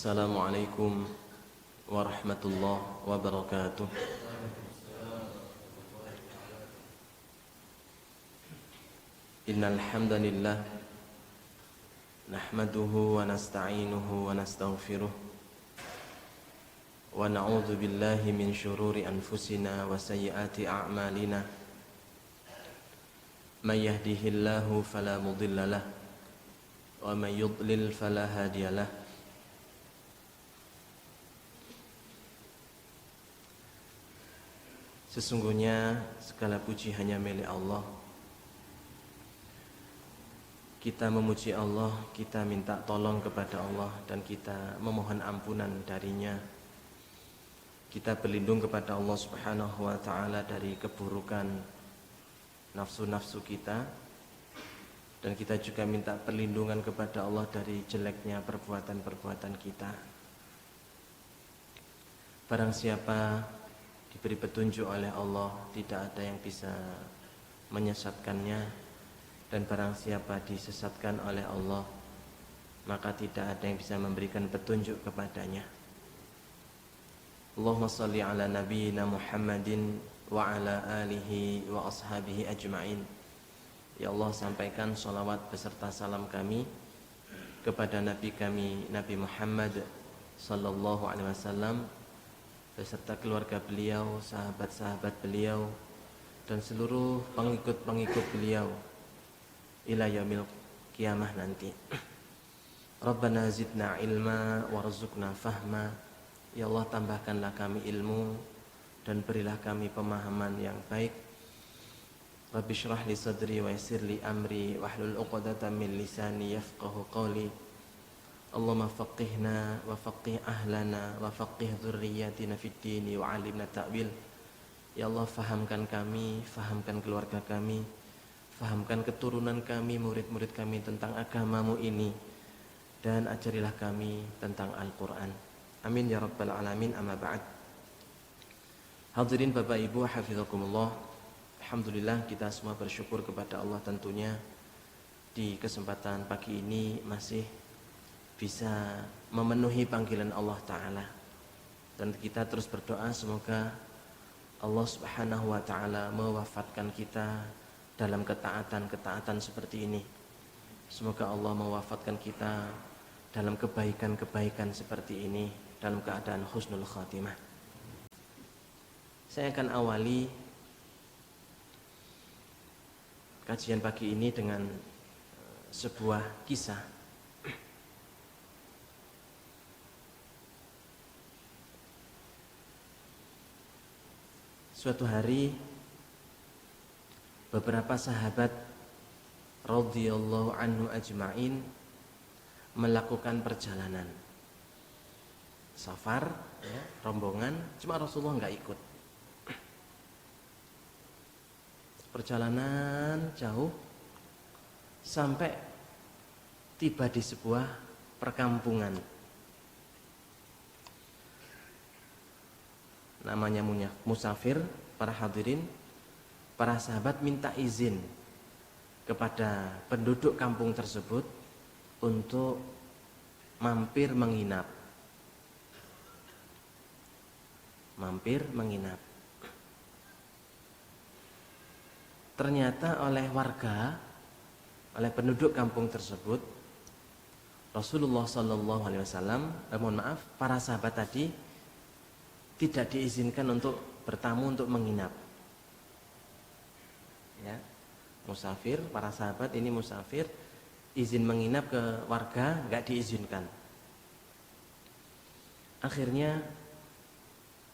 Assalamualaikum warahmatullahi wabarakatuh. Innal hamdalillah nahmaduhu wa nasta'inuhu wa nastaghfiruh wa na'udzu billahi min syururi anfusina wa sayyiati a'malina. May yahdihillahu fala mudhillalah wa may yudlil fala hadiyalah. Sesungguhnya segala puji hanya milik Allah. Kita memuji Allah, kita minta tolong kepada Allah, dan kita memohon ampunan darinya. Kita berlindung kepada Allah Subhanahu wa ta'ala dari keburukan nafsu-nafsu kita, dan kita juga minta perlindungan kepada Allah dari jeleknya perbuatan-perbuatan kita. Barang siapa diberi petunjuk oleh Allah, tidak ada yang bisa menyesatkannya, dan barang siapa disesatkan oleh Allah, maka tidak ada yang bisa memberikan petunjuk kepadanya. Allahumma salli ala nabiyyina Muhammadin wa ala alihi wa ashabihi ajma'in. Ya Allah, sampaikan salawat beserta salam kami kepada Nabi kami, Nabi Muhammad sallallahu alaihi wasallam, beserta keluarga beliau, sahabat-sahabat beliau, dan seluruh pengikut-pengikut beliau ila yaumil qiyamah nanti. Rabbana zidna ilma warzuqna fahma. Ya Allah, tambahkanlah kami ilmu dan berilah kami pemahaman yang baik. Rabbi syrah li sadri wa yassir li amri wahlul 'uqdatam min lisani yafqahu qawli. Allahumma faqihna wa faqih ahlana wa faqih dzurriyyatina fid dini wa 'allimna ta'wil. Ya Allah, fahamkan kami, fahamkan keluarga kami, fahamkan keturunan kami, murid-murid kami tentang agamamu ini, dan ajarilah kami tentang Al-Quran. Amin ya rabbal alamin. Amma ba'd. Hadirin Bapak Ibu, hafizakumullah. Alhamdulillah, kita semua bersyukur kepada Allah tentunya di kesempatan pagi ini masih bisa memenuhi panggilan Allah Ta'ala, dan kita terus berdoa semoga Allah Subhanahu wa Ta'ala mewafatkan kita dalam ketaatan-ketaatan seperti ini. Semoga Allah mewafatkan kita dalam kebaikan-kebaikan seperti ini, dalam keadaan husnul khatimah. Saya akan awali kajian pagi ini dengan sebuah kisah. Suatu hari beberapa sahabat radhiyallahu anhu ajma'in melakukan perjalanan safar, ya, rombongan, cuma Rasulullah nggak ikut. Perjalanan jauh sampai tiba di sebuah perkampungan. Namanya musafir. Para hadirin, para sahabat minta izin kepada penduduk kampung tersebut untuk mampir menginap. Ternyata oleh warga, oleh penduduk kampung tersebut, Rasulullah sallallahu alaihi wasallam, para sahabat tadi tidak diizinkan untuk bertamu, untuk menginap. Ya, musafir, para sahabat ini musafir, izin menginap ke warga nggak diizinkan. Akhirnya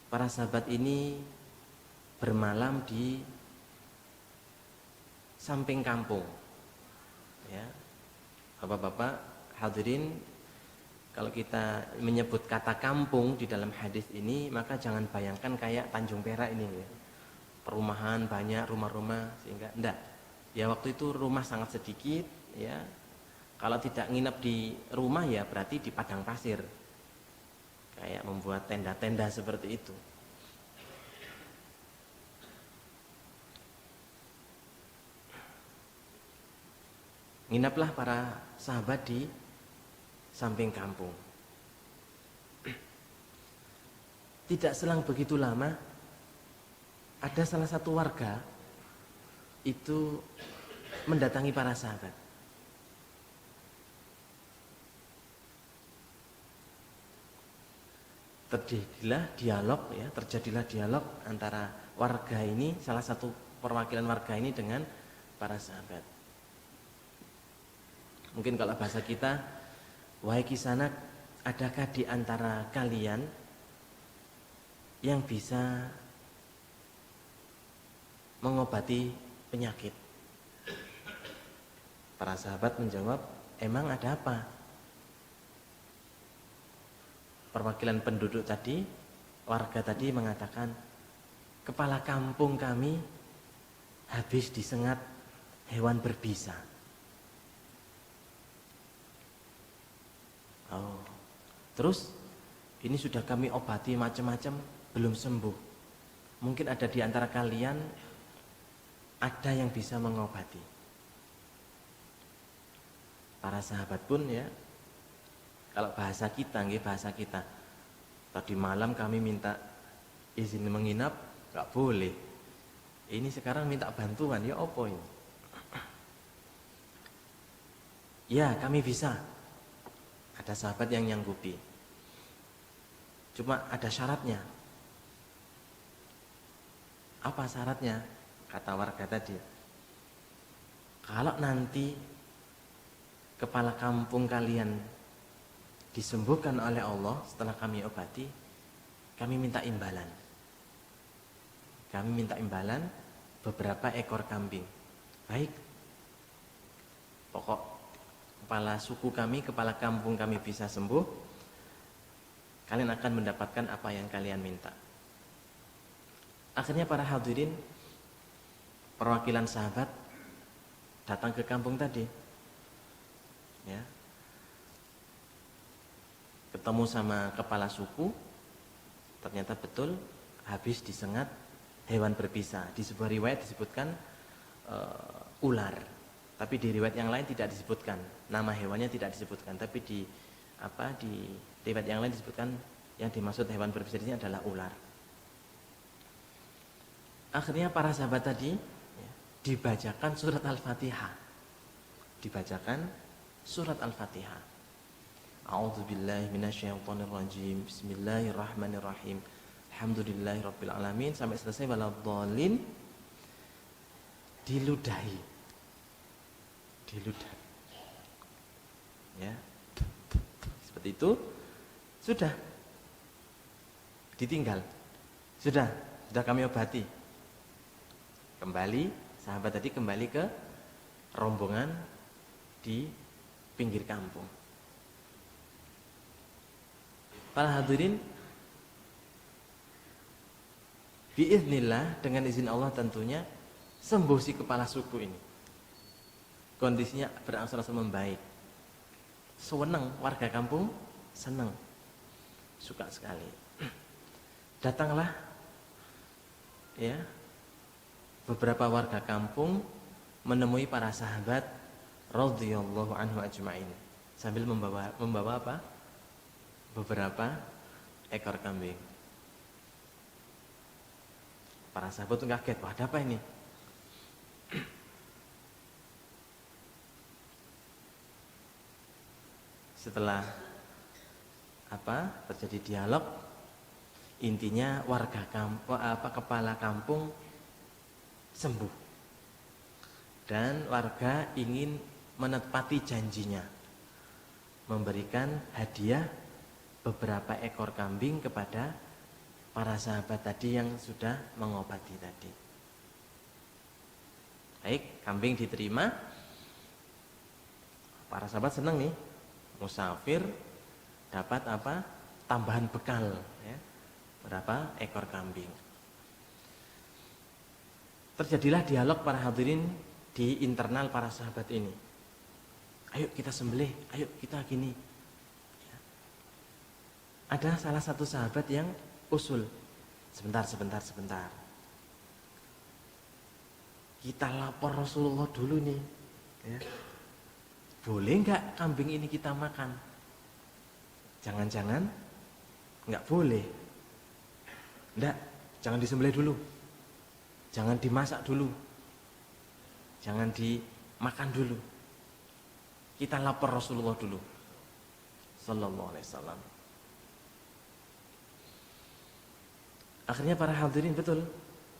para sahabat ini bermalam di samping kampung. Ya, bapak-bapak hadirin, kalau kita menyebut kata kampung di dalam hadis ini, maka jangan bayangkan kayak Tanjung Perak ini, ya. Perumahan banyak, rumah-rumah, sehingga enggak. Ya, waktu itu rumah sangat sedikit, ya. Kalau tidak nginep di rumah, ya berarti di padang pasir. Kayak membuat tenda-tenda seperti itu. Nginaplah para sahabat di samping kampung. Tidak selang begitu lama, ada salah satu warga itu mendatangi para sahabat. Terjadilah dialog antara warga ini, salah satu perwakilan warga ini dengan para sahabat. Mungkin kalau bahasa kita, wahai Kisanak, adakah di antara kalian yang bisa mengobati penyakit? Para sahabat menjawab, emang ada apa? Perwakilan penduduk tadi, warga tadi mengatakan, kepala kampung kami habis disengat hewan berbisa. Oh, terus ini sudah kami obati macam-macam, belum sembuh. Mungkin ada di antara kalian ada yang bisa mengobati. Para sahabat pun ya, kalau bahasa kita, tadi malam kami minta izin menginap, nggak boleh. Ini sekarang minta bantuan, ya opo ini? Ya, kami bisa. Ada sahabat yang nyanggupi. Cuma ada syaratnya. Apa syaratnya? Kata warga tadi. Kalau nanti kepala kampung kalian disembuhkan oleh Allah setelah kami obati, kami minta imbalan. Kami minta imbalan beberapa ekor kambing. Baik. Pokok kepala suku kami, kepala kampung kami bisa sembuh, kalian akan mendapatkan apa yang kalian minta. Akhirnya para hadirin, perwakilan sahabat datang ke kampung tadi, ya, ketemu sama kepala suku. Ternyata betul habis disengat hewan berbisa. Di sebuah riwayat disebutkan ular, tapi di riwayat yang lain tidak disebutkan nama hewannya, tidak disebutkan. Tapi di riwayat yang lain disebutkan yang dimaksud hewan berbisa ini adalah ular. Akhirnya para sahabat tadi dibacakan surat Al-Fatihah. A'udzubillahi minasyaitonirrajim. Bismillahirrahmanirrahim. Alhamdulillahirabbil alamin sampai selesai waladhdallin. Diludahi. Ya. Seperti itu. Sudah ditinggal. Sudah kami obati. Kembali, sahabat tadi kembali ke rombongan di pinggir kampung. Para hadirin, biiznillah, dengan izin Allah tentunya, sembuh si kepala suku ini. Kondisinya berangsur-angsur membaik. Senang, warga kampung senang, suka sekali. Datanglah ya beberapa warga kampung menemui para sahabat radhiyallahu anhu ajma'in sambil membawa apa? Beberapa ekor kambing. Para sahabat itu kaget, wah ada apa ini? Setelah terjadi dialog, intinya warga kampung, kepala kampung sembuh dan warga ingin menepati janjinya, memberikan hadiah beberapa ekor kambing kepada para sahabat tadi yang sudah mengobati tadi. Baik, kambing diterima. Para sahabat senang nih, musafir dapat tambahan bekal ya, berapa ekor kambing. Terjadilah dialog para hadirin di internal para sahabat ini. Ayo kita sembelih, ayo kita gini. Ada salah satu sahabat yang usul, sebentar. Kita lapor Rasulullah dulu nih. Ya. Boleh nggak kambing ini kita makan? Jangan-jangan nggak boleh. Enggak, jangan disembelih dulu. Jangan dimasak dulu. Jangan dimakan dulu. Kita lapor Rasulullah dulu. Sallallahu alaihi wasallam. Akhirnya para hadirin betul,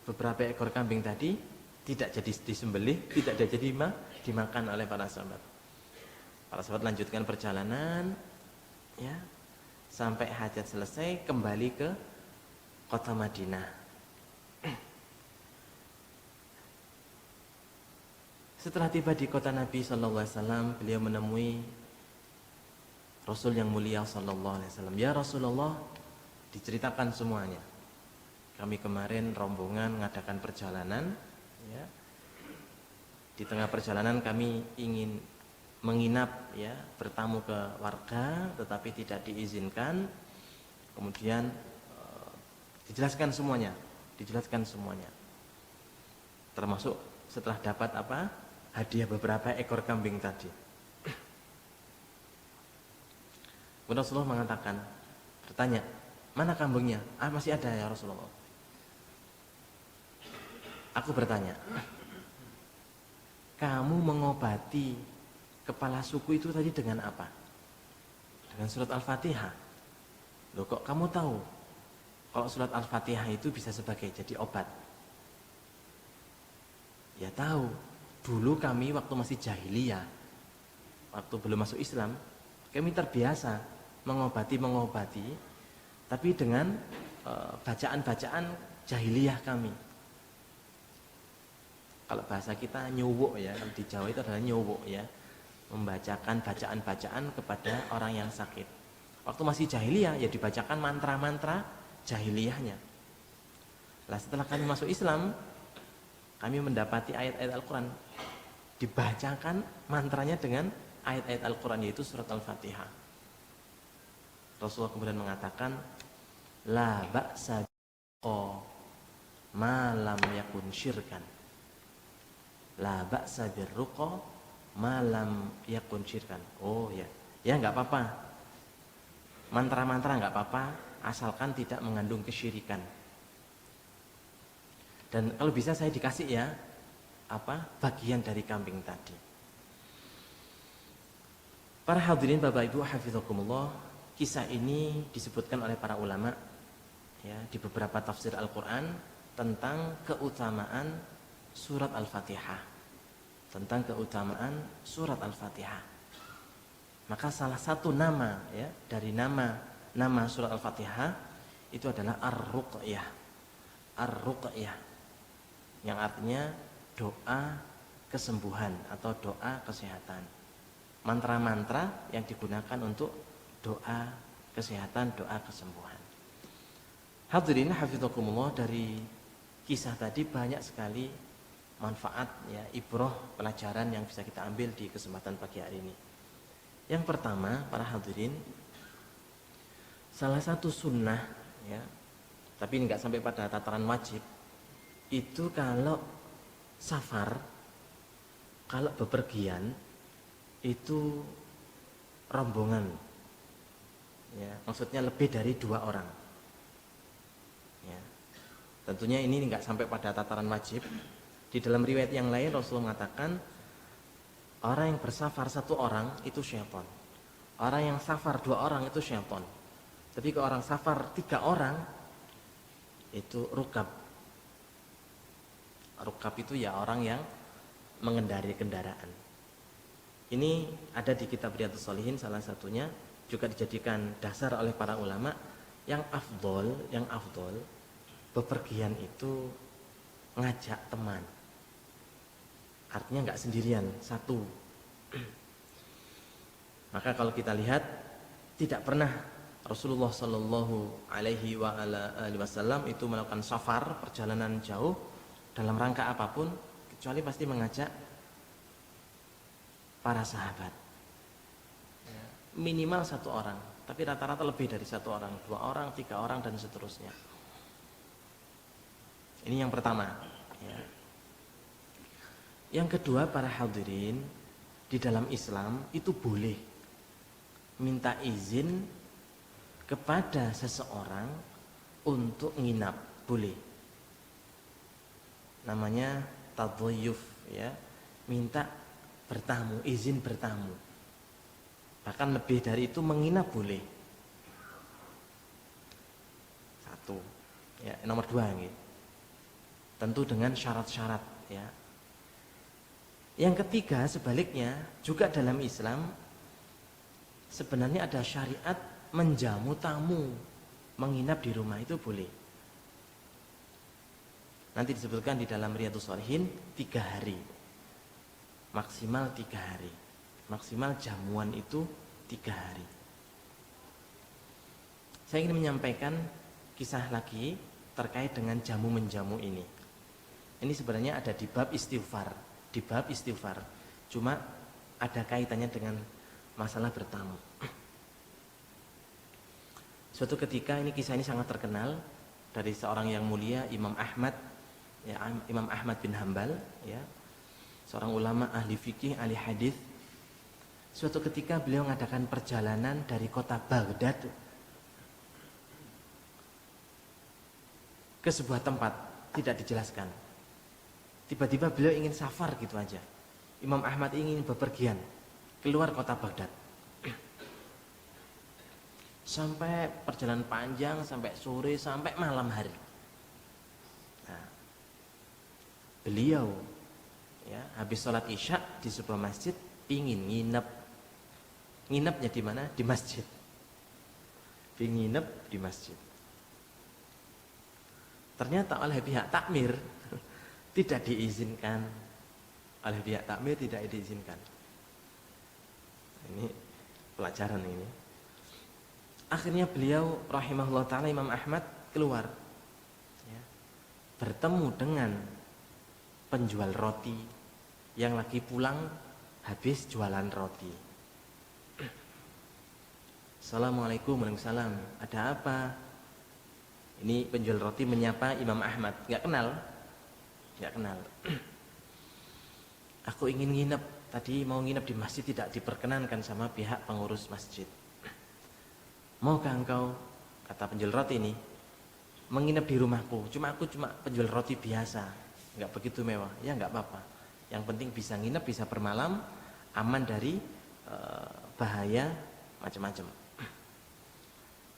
beberapa ekor kambing tadi tidak jadi disembelih, tidak jadi dimakan oleh para sahabat. Para sahabat lanjutkan perjalanan, ya, sampai hajat selesai, kembali ke kota Madinah. Setelah tiba di kota Nabi Sallallahu Alaihi Wasallam, beliau menemui Rasul yang mulia Sallallahu Alaihi Wasallam. Ya Rasulullah, diceritakan semuanya. Kami kemarin rombongan mengadakan perjalanan, ya. Di tengah perjalanan kami ingin menginap, ya, bertamu ke warga, tetapi tidak diizinkan. Kemudian dijelaskan semuanya, termasuk setelah dapat apa? Hadiah beberapa ekor kambing tadi. Rasulullah mengatakan, bertanya, mana kambingnya? Masih ada ya Rasulullah. Aku bertanya, kamu mengobati kepala suku itu tadi dengan apa? Dengan surat Al-Fatihah. Loh, kok kamu tahu kalau surat Al-Fatihah itu bisa sebagai jadi obat? Ya tahu, dulu kami waktu masih jahiliyah, waktu belum masuk Islam, kami terbiasa mengobati, tapi dengan bacaan-bacaan jahiliyah kami. Kalau bahasa kita nyuwuk, ya, kalau di Jawa itu adalah nyuwuk, ya, membacakan bacaan-bacaan kepada orang yang sakit. Waktu masih jahiliyah, ya dibacakan mantra-mantra jahiliyahnya. Lah setelah kami masuk Islam, kami mendapati ayat-ayat Al-Quran, dibacakan mantranya dengan ayat-ayat Al-Quran, yaitu surat Al-Fatihah. Rasulullah kemudian mengatakan, la ba'sa ma lam yakun syirkan. La ba'sa birruqa ma lam yakun syirkan. Oh ya, ya enggak apa-apa. Mantra-mantra enggak apa-apa, asalkan tidak mengandung kesyirikan. Dan kalau bisa saya dikasih, ya, bagian dari kambing tadi. Para hadirin Bapak Ibu hafizakumullah, kisah ini disebutkan oleh para ulama, ya, di beberapa tafsir Al-Qur'an tentang keutamaan surat Al-Fatihah. Maka salah satu nama, ya, dari nama surat Al-Fatihah itu adalah Ar-Ruqyah. Ar-Ruqyah, yang artinya doa kesembuhan atau doa kesehatan. Mantra-mantra yang digunakan untuk doa kesehatan, doa kesembuhan. Hadirin hafizakumullah, dari kisah tadi banyak sekali manfaat, ya, ibroh, pelajaran yang bisa kita ambil di kesempatan pagi hari ini. Yang pertama, para hadirin, salah satu sunnah, ya, tapi enggak sampai pada tataran wajib, itu kalau safar, kalau bepergian, itu rombongan, ya, maksudnya lebih dari 2 orang, ya. Tentunya ini enggak sampai pada tataran wajib. Di dalam riwayat yang lain Rasulullah mengatakan, orang yang bersafar 1 orang itu syaitan, orang yang safar 2 orang itu syaitan. Tapi kalau orang safar 3 orang itu rukab. Rukab itu, ya, orang yang mengendarai kendaraan. Ini ada di kitab Riyadhus Shalihin, salah satunya juga dijadikan dasar oleh para ulama. Yang afdol bepergian itu ngajak teman. Artinya enggak sendirian, satu. Maka kalau kita lihat, tidak pernah Rasulullah Shallallahu Alaihi Wasallam itu melakukan safar, perjalanan jauh dalam rangka apapun, kecuali pasti mengajak para sahabat. Minimal 1 orang, tapi rata-rata lebih dari 1 orang, 2 orang, 3 orang, dan seterusnya. Ini yang pertama, ya. Yang kedua, para hadirin, di dalam Islam itu boleh minta izin kepada seseorang untuk nginap, boleh. Namanya tadhayyuf ya, minta bertamu, izin bertamu. Bahkan lebih dari itu menginap boleh. Satu. Ya, nomor dua gitu. Tentu dengan syarat-syarat ya. Yang ketiga sebaliknya juga dalam Islam sebenarnya ada syariat menjamu tamu, menginap di rumah itu boleh. Nanti disebutkan di dalam Riyadhus Shalihin 3 hari, maksimal 3 hari, maksimal jamuan itu 3 hari. Saya ingin menyampaikan kisah lagi terkait dengan jamu menjamu ini. Ini sebenarnya ada di bab istighfar. Di bab istighfar, cuma ada kaitannya dengan masalah bertamu. Suatu ketika, ini kisah ini sangat terkenal dari seorang yang mulia, Imam Ahmad ya, Imam Ahmad bin Hambal ya, seorang ulama ahli fikih, ahli hadis. Suatu ketika beliau mengadakan perjalanan dari kota Baghdad ke sebuah tempat, tidak dijelaskan. Tiba-tiba beliau ingin safar gitu aja. Imam Ahmad ingin bepergian keluar kota Baghdad. Sampai perjalanan panjang, sampai sore, sampai malam hari. Nah, beliau ya, habis sholat isya di sebuah masjid, ingin nginep. Nginepnya di mana? Di masjid. Ingin nginep di masjid. Ternyata oleh pihak takmir tidak diizinkan. Oleh pihak takmir tidak diizinkan. Ini pelajaran ini. Akhirnya beliau rahimahullah ta'ala, Imam Ahmad keluar ya, bertemu dengan penjual roti yang lagi pulang habis jualan roti. Assalamualaikum, waalaikumsalam. Ada apa? Ini penjual roti menyapa Imam Ahmad. Nggak kenal. Aku ingin nginep. Tadi mau nginep di masjid, tidak diperkenankan sama pihak pengurus masjid. Maukah engkau, kata penjual roti ini, menginap di rumahku? Aku cuma penjual roti biasa, nggak begitu mewah. Ya nggak apa-apa. Yang penting bisa nginep, bisa bermalam, aman dari bahaya macam-macam.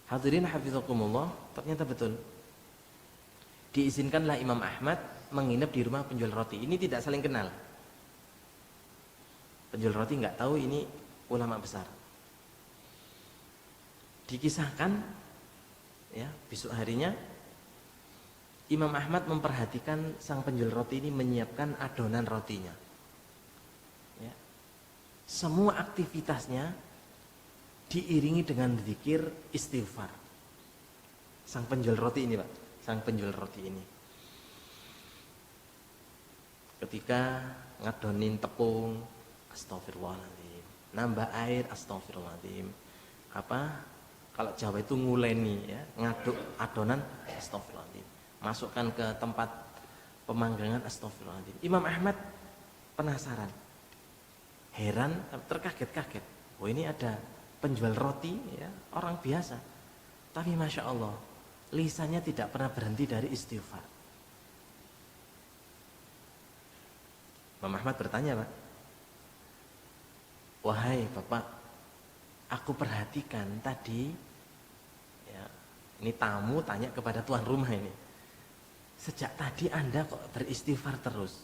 Hadirin hafizakumullah, ternyata betul. Diizinkanlah Imam Ahmad menginap di rumah penjual roti. Ini tidak saling kenal. Penjual roti nggak tahu ini ulama besar. Dikisahkan ya, besok harinya Imam Ahmad memperhatikan sang penjual roti ini menyiapkan adonan rotinya ya. Semua aktivitasnya diiringi dengan zikir istighfar. Sang penjual roti ini Pak, sang penjual roti ini ketika ngadonin tepung, astagfirullahaladzim, nambah air, astagfirullahaladzim, kalau Jawa itu nguleni ya, ngaduk adonan, astagfirullahaladzim, masukkan ke tempat pemanggangan, astagfirullahaladzim. Imam Ahmad penasaran, heran, terkaget-kaget. Oh, ini ada penjual roti ya, orang biasa, tapi Masya Allah lisannya tidak pernah berhenti dari istighfar. Imam Ahmad bertanya, Pak, wahai Bapak, aku perhatikan tadi ya, ini tamu tanya kepada tuan rumah ini, sejak tadi Anda kok beristighfar terus?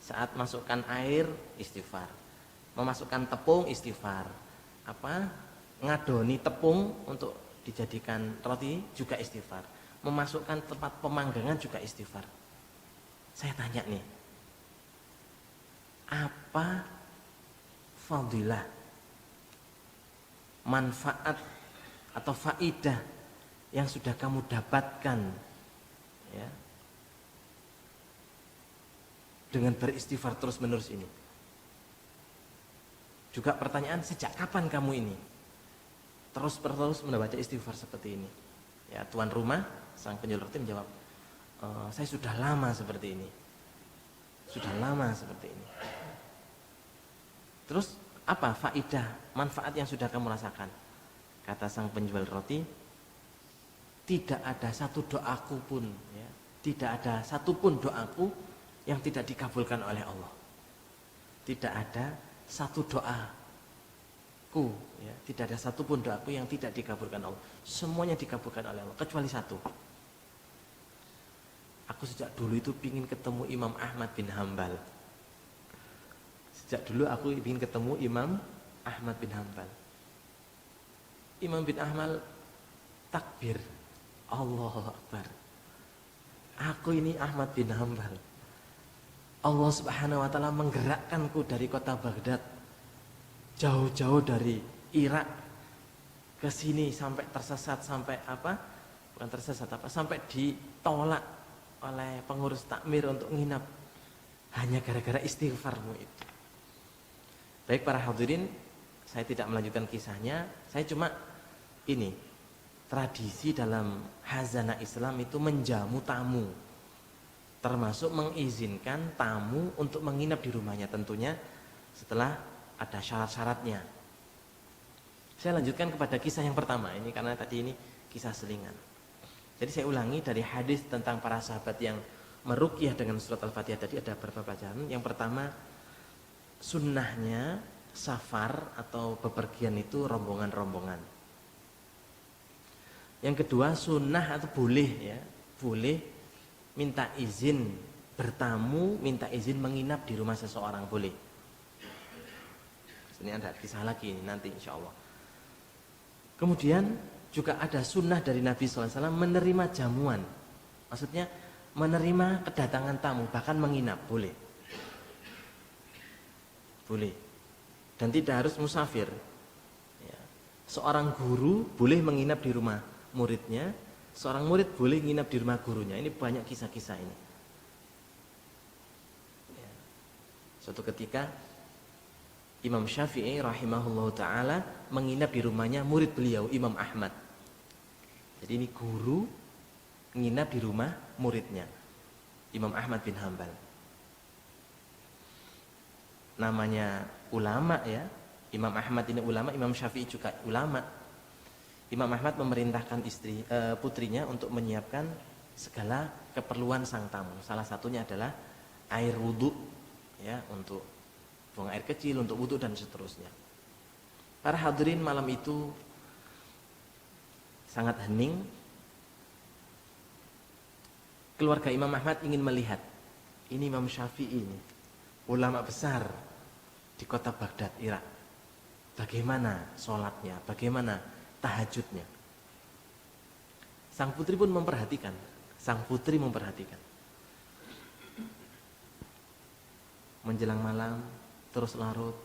Saat masukkan air istighfar, memasukkan tepung istighfar, ngadoni tepung untuk dijadikan roti juga istighfar, memasukkan tempat pemanggangan juga istighfar. Saya tanya nih, apa fadilah, manfaat atau faidah yang sudah kamu dapatkan ya, dengan beristighfar terus menerus ini? Juga pertanyaan, sejak kapan kamu ini terus membaca istighfar seperti ini? Ya, tuan rumah sang penjual roti menjawab, saya sudah lama seperti ini. Sudah lama seperti ini. Terus apa faidah, manfaat yang sudah kamu rasakan? Kata sang penjual roti, tidak ada satu doaku pun, ya, tidak ada satupun doaku yang tidak dikabulkan oleh Allah. Tidak ada satu doaku, ya, tidak ada satupun doaku yang tidak dikabulkan Allah. Semuanya dikabulkan oleh Allah kecuali satu. Aku sejak dulu itu ingin ketemu Imam Ahmad bin Hambal. Sejak dulu aku ingin ketemu Imam Ahmad bin Hambal. Imam bin Ahmad takbir, Allahu Akbar. Aku ini Ahmad bin Hambal. Allah Subhanahu wa taala menggerakkanku dari kota Baghdad, jauh-jauh dari Irak ke sini sampai tersesat, sampai apa? Bukan tersesat apa? Sampai ditolak oleh pengurus takmir untuk nginap hanya gara-gara istighfarmu itu. Baik para hadirin, saya tidak melanjutkan kisahnya, saya cuma ini, tradisi dalam hazanah Islam itu menjamu tamu, termasuk mengizinkan tamu untuk menginap di rumahnya, tentunya setelah ada syarat-syaratnya. Saya lanjutkan kepada kisah yang pertama ini, karena tadi ini kisah selingan. Jadi saya ulangi dari hadis tentang para sahabat yang meruqyah dengan surat Al-Fatihah tadi, ada beberapa pelajaran. Yang pertama, sunnahnya safar atau bepergian itu rombongan-rombongan. Yang kedua, sunnah atau boleh, ya, boleh minta izin bertamu, minta izin menginap di rumah seseorang, boleh. Ini ada kisah lagi ini nanti insya Allah. Kemudian juga ada sunnah dari Nabi SAW menerima jamuan, maksudnya menerima kedatangan tamu, bahkan menginap, boleh. Boleh. Dan tidak harus musafir, ya. Seorang guru boleh menginap di rumah muridnya, seorang murid boleh nginap di rumah gurunya. Ini banyak kisah-kisah ini, ya. Suatu ketika Imam Syafi'i rahimahullah ta'ala menginap di rumahnya murid beliau Imam Ahmad. Jadi ini guru nginap di rumah muridnya Imam Ahmad bin Hambal. Namanya ulama, ya, Imam Ahmad ini ulama, Imam Syafi'i juga ulama. Imam Ahmad memerintahkan putrinya untuk menyiapkan segala keperluan sang tamu. Salah satunya adalah air wudhu, ya, untuk buang air kecil, untuk wudhu dan seterusnya. Para hadirin, malam itu sangat hening. Keluarga Imam Ahmad ingin melihat ini Imam Syafi'i ini, ulama besar di kota Baghdad, Irak. Bagaimana sholatnya, bagaimana tahajudnya. Sang putri pun memperhatikan. Menjelang malam, terus larut.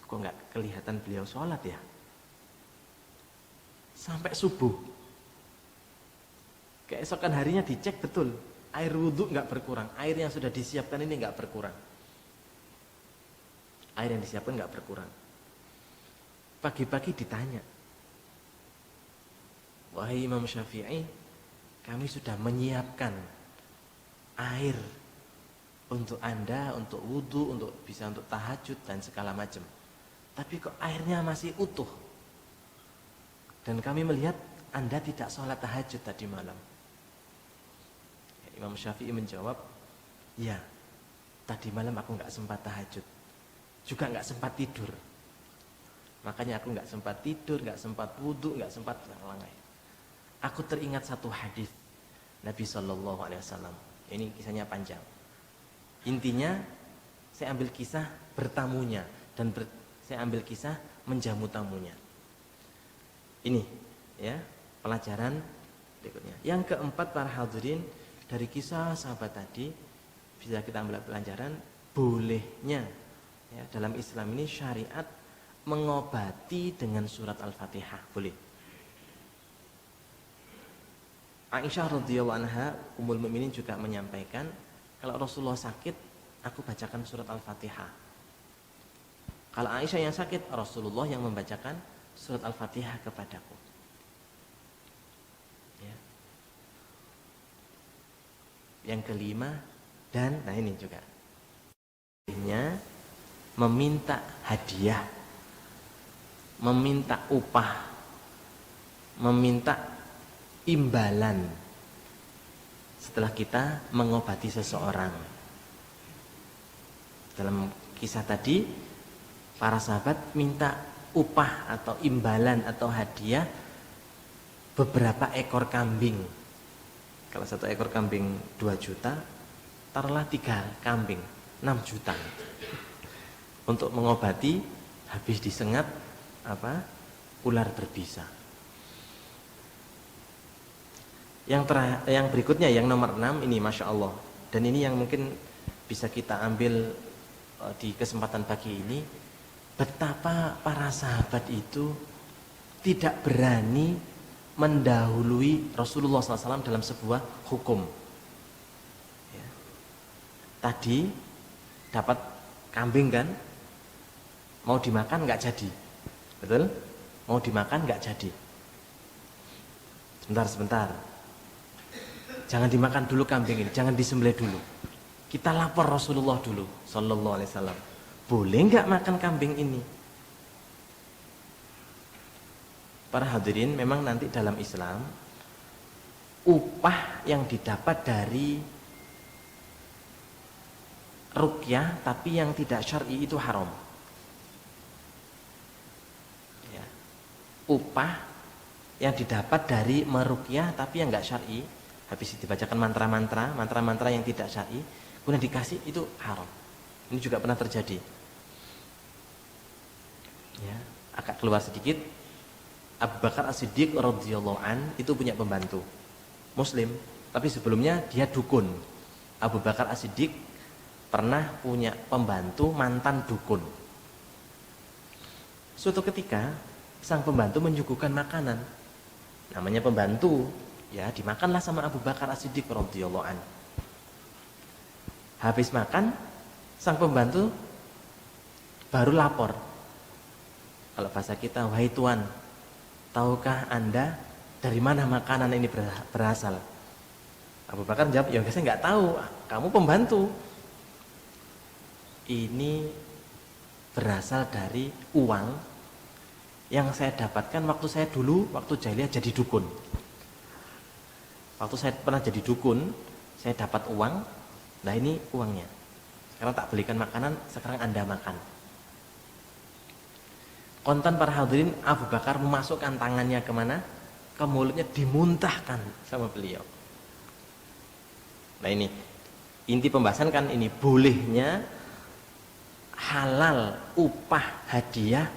Kok nggak kelihatan beliau sholat ya? Sampai subuh. Keesokan harinya dicek betul, air wudhu nggak berkurang. Air yang sudah disiapkan ini nggak berkurang. Air yang disiapkan nggak berkurang. Pagi-pagi ditanya, wahai Imam Syafi'i, kami sudah menyiapkan air untuk Anda, untuk wudhu, untuk bisa untuk tahajud dan segala macam. Tapi kok airnya masih utuh? Dan kami melihat Anda tidak sholat tahajud tadi malam. Imam Syafi'i menjawab, ya, tadi malam aku nggak sempat tahajud, juga nggak sempat tidur. Makanya aku nggak sempat tidur, nggak sempat wudhu, nggak sempat langai. Aku teringat satu hadis Nabi SAW. Ini kisahnya panjang. Intinya saya ambil kisah bertamunya dan saya ambil kisah menjamu tamunya. Ini, ya, pelajaran berikutnya. Yang keempat, para hadirin, dari kisah sahabat tadi bisa kita ambil pelajaran bolehnya, ya, dalam Islam ini syariat mengobati dengan surat Al-Fatihah, boleh. Aisyah radhiyallahu anha, Ummul Mukminin, juga menyampaikan, kalau Rasulullah sakit, aku bacakan surat Al-Fatihah. Kalau Aisyah yang sakit, Rasulullah yang membacakan surat Al-Fatihah kepadaku. Ya. Yang kelima, dan nah ini juga, meminta hadiah, meminta upah, meminta imbalan setelah kita mengobati seseorang. Dalam kisah tadi, para sahabat minta upah atau imbalan atau hadiah beberapa ekor kambing. Kalau satu ekor kambing 2 juta, taruhlah 3 kambing 6 juta untuk mengobati habis disengat ular berbisa. Yang berikutnya, yang nomor 6 ini Masya Allah, dan ini yang mungkin bisa kita ambil di kesempatan pagi ini, betapa para sahabat itu tidak berani mendahului Rasulullah SAW dalam sebuah hukum. Ya. Tadi dapat kambing kan, mau dimakan nggak jadi, betul? Mau dimakan nggak jadi. Sebentar. Jangan dimakan dulu kambing ini, jangan disembelih dulu. Kita lapor Rasulullah dulu, Sallallahu Alaihi Wasallam. Boleh nggak makan kambing ini? Para hadirin, memang nanti dalam Islam upah yang didapat dari ruqyah tapi yang tidak syar'i itu haram. Ya. Upah yang didapat dari meruqyah tapi yang enggak syar'i, habis dibacakan mantra-mantra yang tidak syar'i, kemudian dikasih, itu haram. Ini juga pernah terjadi. Ya, agak keluar sedikit. Abu Bakar As-Siddiq radhiyallahu an itu punya pembantu Muslim, tapi sebelumnya dia dukun. Abu Bakar As-Siddiq pernah punya pembantu mantan dukun. Suatu ketika sang pembantu menyuguhkan makanan, namanya pembantu, ya dimakanlah sama Abu Bakar As-Siddiq radhiyallahu an. Habis makan, sang pembantu baru lapor. Kalau bahasa kita, wahai tuan, tahukah Anda dari mana makanan ini berasal? Abu Bakar jawab, ya saya nggak tahu, kamu pembantu. Ini berasal dari uang yang saya dapatkan waktu saya dulu, waktu jahiliyah jadi dukun. Waktu saya pernah jadi dukun, saya dapat uang, nah ini uangnya. Sekarang tak belikan makanan, sekarang Anda makan. Kontan para hadirin, Abu Bakar memasukkan tangannya kemana? Ke mulutnya, dimuntahkan sama beliau. Nah ini, inti pembahasan kan ini, bolehnya halal upah hadiah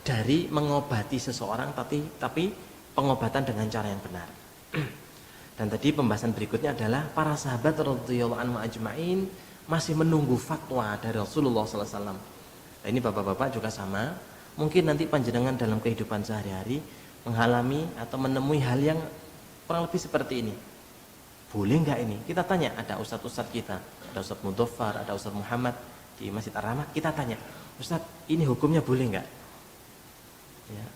dari mengobati seseorang, tapi pengobatan dengan cara yang benar. Dan tadi pembahasan berikutnya adalah para sahabat radhiyallahu anhum ajma'in masih menunggu fatwa dari Rasulullah SAW. Nah ini bapak-bapak juga sama. Mungkin nanti panjenengan dalam kehidupan sehari-hari mengalami atau menemui hal yang kurang lebih seperti ini. Boleh nggak ini? Kita tanya, ada ustadz-ustadz kita, ada Ustadz Mudhafar, ada Ustadz Muhammad di Masjid Ar-Rahmah, kita tanya, Ustadz ini hukumnya boleh nggak? Ya.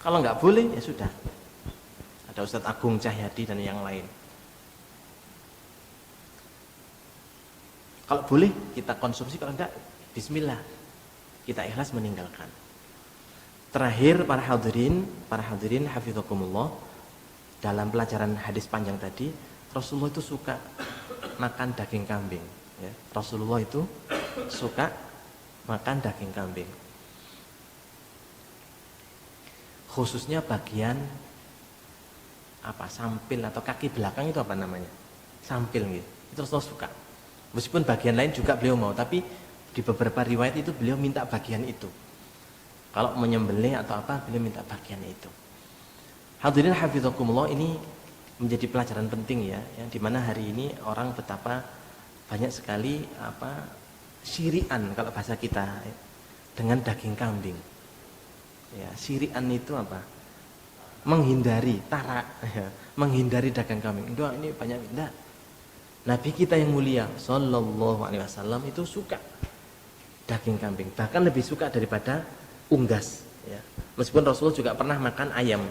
Kalau nggak boleh ya sudah. Ada Ustadz Agung Cahyadi dan yang lain. Kalau boleh kita konsumsi, kalau enggak bismillah, kita ikhlas meninggalkan. Terakhir para hadirin hafizakumullah, dalam pelajaran hadis panjang tadi, Rasulullah itu suka makan daging kambing, ya. Rasulullah itu suka makan daging kambing, khususnya bagian sampil atau kaki belakang, itu apa namanya, sampil gitu, itu Rasulullah suka. Meskipun bagian lain juga beliau mau, tapi di beberapa riwayat itu beliau minta bagian itu. Kalau menyembelih atau apa, beliau minta bagian itu. Hadirin hafizakumullah, ini menjadi pelajaran penting ya, yang dimana hari ini orang betapa banyak sekali syirian kalau bahasa kita dengan daging kambing. Ya, syirian itu apa? Menghindari tarak, ya, menghindari daging kambing. Ini banyak enggak. Nabi kita yang mulia Sallallahu Alaihi Wasallam itu suka daging kambing, bahkan lebih suka daripada unggas, ya. Meskipun Rasulullah juga pernah makan ayam.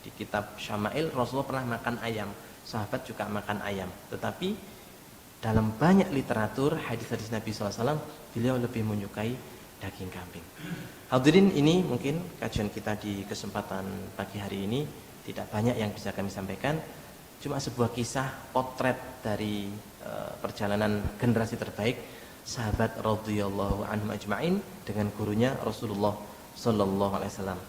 Di kitab Syama'il Rasulullah pernah makan ayam, sahabat juga makan ayam. Tetapi dalam banyak literatur hadis-hadis Nabi SAW, beliau lebih menyukai daging kambing. Hadirin, ini mungkin kajian kita di kesempatan pagi hari ini. tidak banyak yang bisa kami sampaikan. Cuma sebuah kisah potret dari perjalanan generasi terbaik sahabat radhiyallahu anhum ajma'in dengan gurunya Rasulullah sallallahu alaihi wasallam.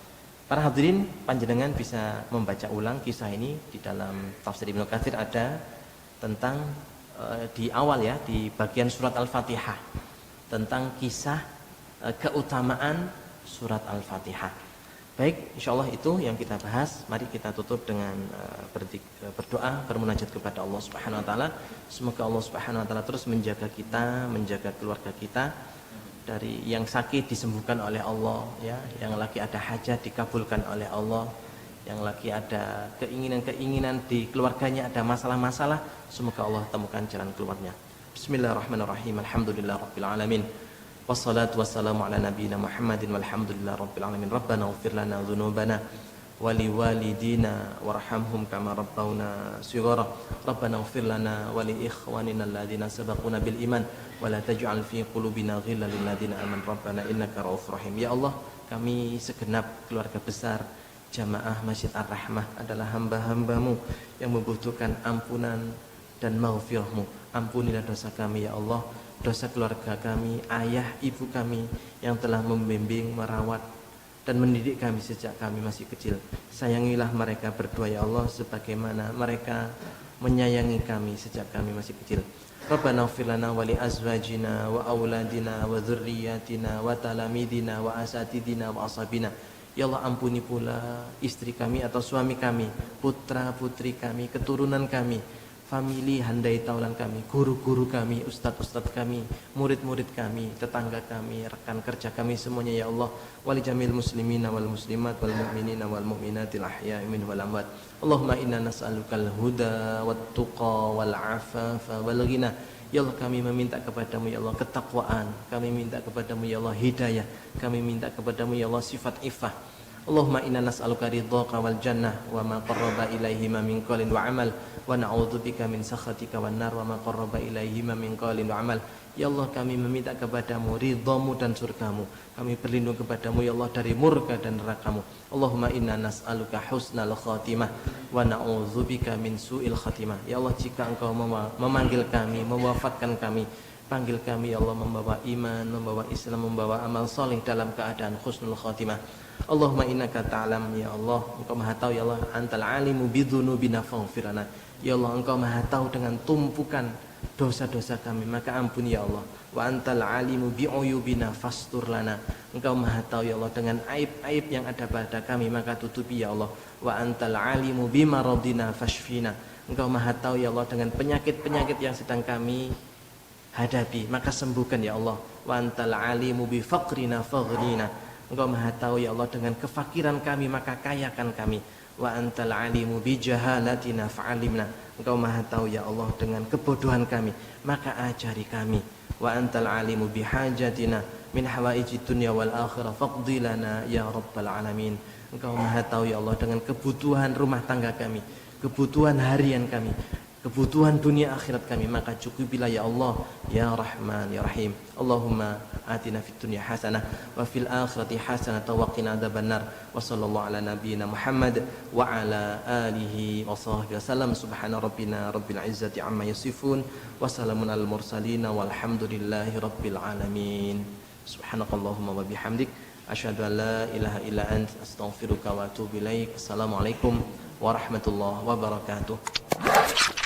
Para hadirin, panjenengan bisa membaca ulang kisah ini di dalam tafsir Ibnu Katsir ada tentang di awal ya, di bagian surat Al-Fatihah tentang kisah keutamaan surat Al-Fatihah. Baik, insyaallah itu yang kita bahas. Mari kita tutup dengan berdoa, bermunajat kepada Allah Subhanahu wa taala. Semoga Allah Subhanahu wa taala terus menjaga kita, menjaga keluarga kita, dari yang sakit disembuhkan oleh Allah ya, yang lagi ada hajat dikabulkan oleh Allah, yang lagi ada keinginan-keinginan di keluarganya ada masalah-masalah, semoga Allah temukan jalan keluarnya. Bismillahirrahmanirrahim. Alhamdulillahirabbil alamin. Wassalatu wassalamu ala nabiyyina Muhammadin walhamdulillahirabbil alamin. Rabbana ighfir lana dzunubana wa liwalidina warhamhum kama rabbawna shighara. Rabbana ighfir lana wa li ikhwanina alladziina sabaquna bil iman wa la taj'al fi qulubina ghillan lil ladzina amanu rabbana innaka ra'ufur rahim. Ya Allah, kami segenap keluarga besar Jamaah Masjid Ar-Rahmah adalah hamba-hamba-Mu yang membutuhkan ampunan dan maghfirah-Mu. Ampunilah dosa kami ya Allah, dosa keluarga kami, ayah ibu kami yang telah membimbing, merawat dan mendidik kami sejak kami masih kecil. Sayangilah mereka berdua ya Allah sebagaimana mereka menyayangi kami sejak kami masih kecil. Rabbana ighfir lana wa li azwajina wa auladina wa dzurriyyatina wa talamidina wa asatidina wa ashabina. Ya Allah, ampuni pula istri kami atau suami kami, putra putri kami, keturunan kami, famili handai taulan kami, guru-guru kami, ustadz-ustadz kami, murid-murid kami, tetangga kami, rekan kerja kami semuanya ya Allah. Wali jamil muslimina wal muslimat wal mu'minina wal mu'minatil ahya'i minhum wal amwat. Allahumma inna nas'alukal huda wat tuqa wal afafa wal ghina. Ya Allah, kami meminta kepadamu ya Allah ketakwaan, kami minta kepadamu ya Allah hidayah, kami minta kepadamu ya Allah sifat iffah. Allahumma inna nas'aluka ridhaka wal jannah wa ma qarraba ilaihi min qaulin wa amal wa na'udzubika min sakhatika wan nar wa ma qarraba ilaihi min qaulin wa amal. Ya Allah, kami meminta kepadamu ridhamu dan surgamu, kami berlindung kepadamu ya Allah dari murka dan nerakamu. Allahumma inna nas'aluka husnal khatimah wa na'udzubika min su'il khatimah. Ya Allah, jika Engkau memanggil kami, mewafatkan kami, panggil kami ya Allah membawa iman, membawa Islam, membawa amal soleh dalam keadaan husnul khatimah. Allahumma innaka ta'lam ya Allah, Engkau Maha tahu ya Allah, antal alimu bidzunubina faghfirlana. Ya Allah, Engkau Maha tahu dengan tumpukan dosa-dosa kami, maka ampuni ya Allah. Wa antal alimu bi'uyubina fastur lana. Engkau Maha tahu ya Allah dengan aib-aib yang ada pada kami, maka tutupi ya Allah. Wa antal alimu bimaradina fashfina. Engkau Maha tahu ya Allah dengan penyakit-penyakit yang sedang kami hadapi, maka sembuhkan ya Allah. Wa antal alimu bi faqrina faghnina. Engkau Maha tahu ya Allah dengan kefakiran kami, maka kayakan kami. Wa antal alimu bi jahalatina fa'alimna. Engkau Maha tahu ya Allah dengan kebodohan kami, maka ajari kami. Wa antal alimu bi hajatina min hawaijid dunya wal akhirah faqdi lana ya rabbal alamin. Engkau Maha tahu ya Allah dengan kebutuhan rumah tangga kami, kebutuhan harian kami, kebutuhan dunia akhirat kami, maka cukupilah ya Allah ya Rahman ya Rahim. Allahumma atina fid dunya hasanah wa fil akhirati hasanah wa qina adzabannar. Wa sallallahu ala nabiyyina Muhammad wa ala alihi wa sahbihi wasallam. Subhana rabbina rabbil izzati amma yasifun wa salamun alal mursalin walhamdulillahi rabbil alamin. Subhanakallahumma wa bihamdik asyhadu an la ilaha illa anta astaghfiruka wa atubu ilaik. Assalamualaikum warahmatullahi wabarakatuh.